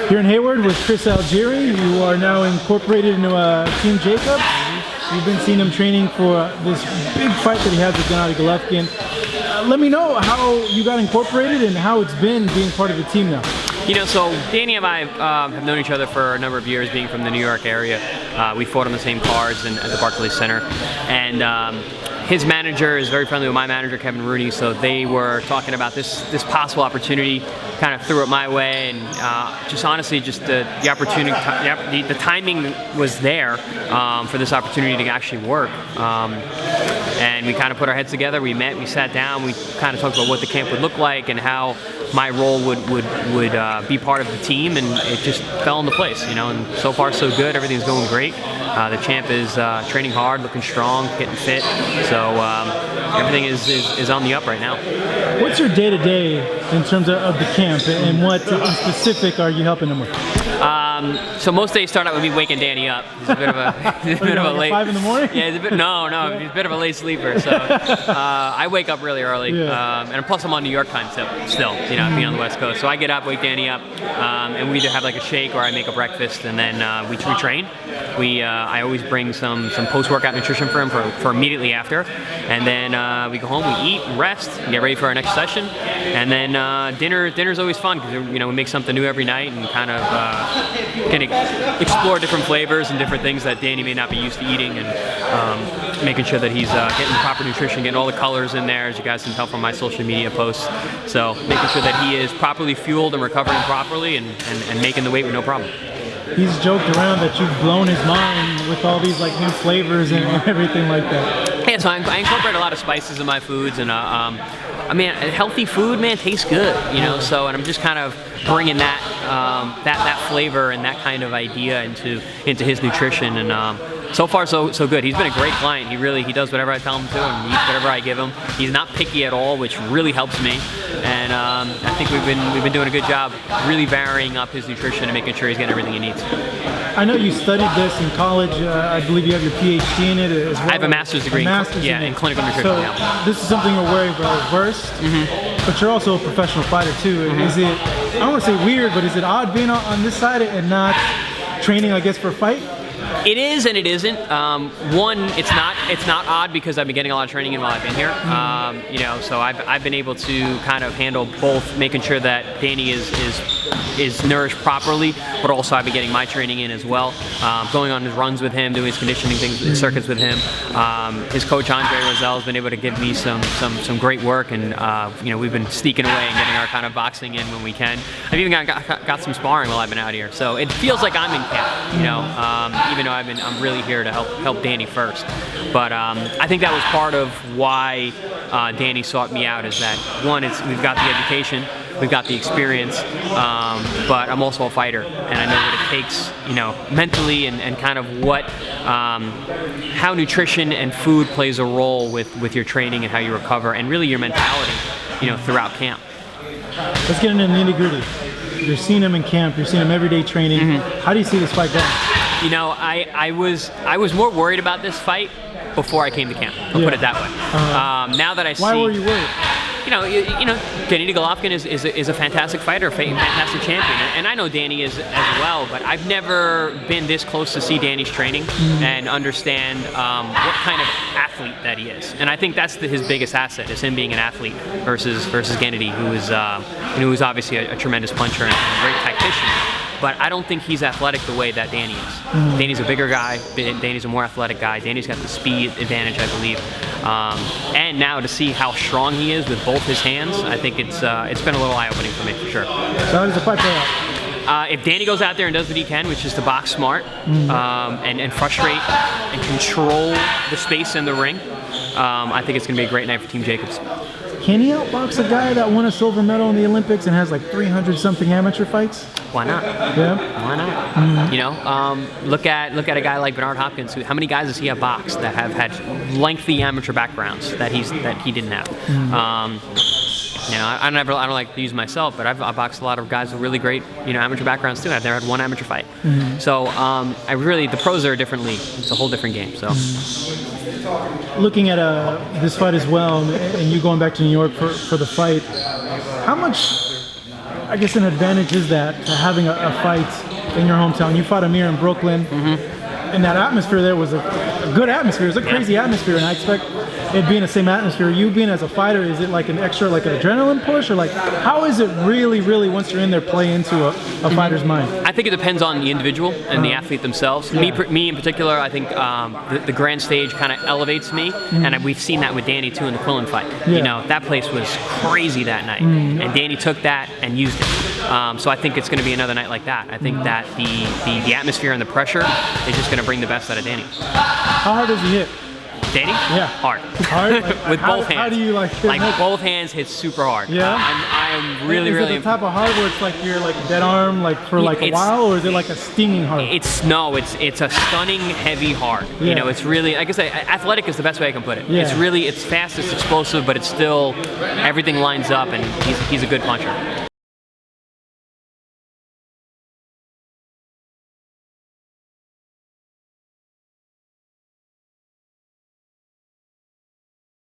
Here in Hayward with Chris Algieri. You are now incorporated into Team Jacobs. You've been seeing him training for this big fight that he has with Gennady Golovkin. Let me know how you got incorporated and how it's been being part of the team now. You know, so Danny and I have known each other for a number of years, being from the New York area. We fought on the same cards at the Barclays Center. And his manager is very friendly with my manager, Kevin Rooney, so they were talking about this possible opportunity, kind of threw it my way, and just honestly, just the opportunity, the timing was there for this opportunity to actually work. And we kind of put our heads together, we met, we sat down, we kind of talked about what the camp would look like and how my role would be part of the team, and it just fell into place, you know, and so far so good, everything's going great. The champ is training hard, looking strong, getting fit, so everything is on the up right now. What's your day-to-day in terms of the camp, and what in specific are you helping him with? So most days start out with me waking Danny up. He's a bit of a late. 5 in the morning? Yeah, he's a bit of a late sleeper. So I wake up really early, and plus I'm on New York time still, you know, being on the West Coast. So I get up, wake Danny up, and we either have like a shake or I make a breakfast, and then we train. I always bring some post-workout nutrition for him for immediately after, and then we go home, we eat, rest, and get ready for our next session, and then dinner's always fun because we make something new every night and kind of explore different flavors and different things that Danny may not be used to eating, and making sure that he's getting the proper nutrition, getting all the colors in there, as you guys can tell from my social media posts. So making sure that he is properly fueled and recovering properly and making the weight with no problem. He's joked around that you've blown his mind with all these like new flavors and everything like that. Yeah, so I incorporate a lot of spices in my foods, and I mean, healthy food, man, tastes good, you know. So, and I'm just kind of bringing that flavor and that kind of idea into his nutrition, and so far so good. He's been a great client. He does whatever I tell him to, and he eats whatever I give him. He's not picky at all, which really helps me. And I think we've been doing a good job really varying up his nutrition and making sure he's getting everything he needs. I know you studied this in college. I believe you have your PhD in it as well. I have a master's degree in clinical nutrition. So yeah. This is something you're very well versed, but you're also a professional fighter too. Is it, I don't want to say weird, but is it odd being on this side and not training, I guess, for a fight? It is and it isn't. One, it's not odd because I've been getting a lot of training in while I've been here. You know, so I've been able to kind of handle both, making sure that Danny is nourished properly, but also I've been getting my training in as well. Going on his runs with him, doing his conditioning things, circuits with him. His coach Andre has been able to give me some great work, and you know, we've been sneaking away and getting our kind of boxing in when we can. I've even got some sparring while I've been out here, so it feels like I'm in camp. You know, even though I'm really here to help Danny first. But I think that was part of why Danny sought me out, is that one, we've got the education, we've got the experience, but I'm also a fighter, and I know what it takes, you know, mentally, and kind of how nutrition and food plays a role with your training and how you recover, and really your mentality, you know, throughout camp. Let's get into the nitty-gritty. You're seeing him in camp, you're seeing him everyday training. How do you see this fight going? You know, I was more worried about this fight before I came to camp. I'll put it that way. Now that I see, why were you worried? You know, Gennady Golovkin is a fantastic fighter, fantastic champion, and I know Danny is as well. But I've never been this close to see Danny's training and understand what kind of athlete that he is. And I think that's his biggest asset, is him being an athlete versus Gennady, who is obviously a tremendous puncher and a great tactician. But I don't think he's athletic the way that Danny is. Danny's a bigger guy. Danny's a more athletic guy. Danny's got the speed advantage, I believe. And now to see how strong he is with both his hands, I think it's been a little eye-opening for me, for sure. So how does the fight play out? If Danny goes out there and does what he can, which is to box smart, and frustrate and control the space in the ring, I think it's going to be a great night for Team Jacobs. Can he outbox a guy that won a silver medal in the Olympics and has like 300-something amateur fights? Why not? Yeah. Why not? You know, look at a guy like Bernard Hopkins. How many guys does he have boxed that have had lengthy amateur backgrounds that he didn't have? You know, I don't like to use myself, but I've boxed a lot of guys with really great, you know, amateur backgrounds too. I've never had one amateur fight. So the pros are a different league. It's a whole different game. So. Looking at this fight as well, and you going back to New York for the fight, how much I guess an advantage is that having a fight in your hometown. You fought Amir in Brooklyn, and that atmosphere there was a good atmosphere. It was a crazy atmosphere, and I expect it being the same atmosphere. You being as a fighter, is it like an extra, like an adrenaline push, or like how is it really once you're in there play into a fighter's mind? I think it depends on the individual and the athlete themselves. Me in particular, I think the grand stage kind of elevates me, and we've seen that with Danny too in the Quillen fight. You know, that place was crazy that night, and Danny took that and used it. So I think it's going to be another night like that. I think that the atmosphere and the pressure is just going to bring the best out of Danny. How hard does he hit? Danny? Yeah. Hard. Hard? Like, With both hands. How do you like both hands hit super hard. Yeah? I am really, is really... it the type of hard where it's like you're like dead arm like for like a while, or is it like a stinging hard? It's a stunning heavy hard. Yeah. You know, it's really, like I say, athletic is the best way I can put it. Yeah. It's fast, it's explosive, but it's still, everything lines up, and he's a good puncher.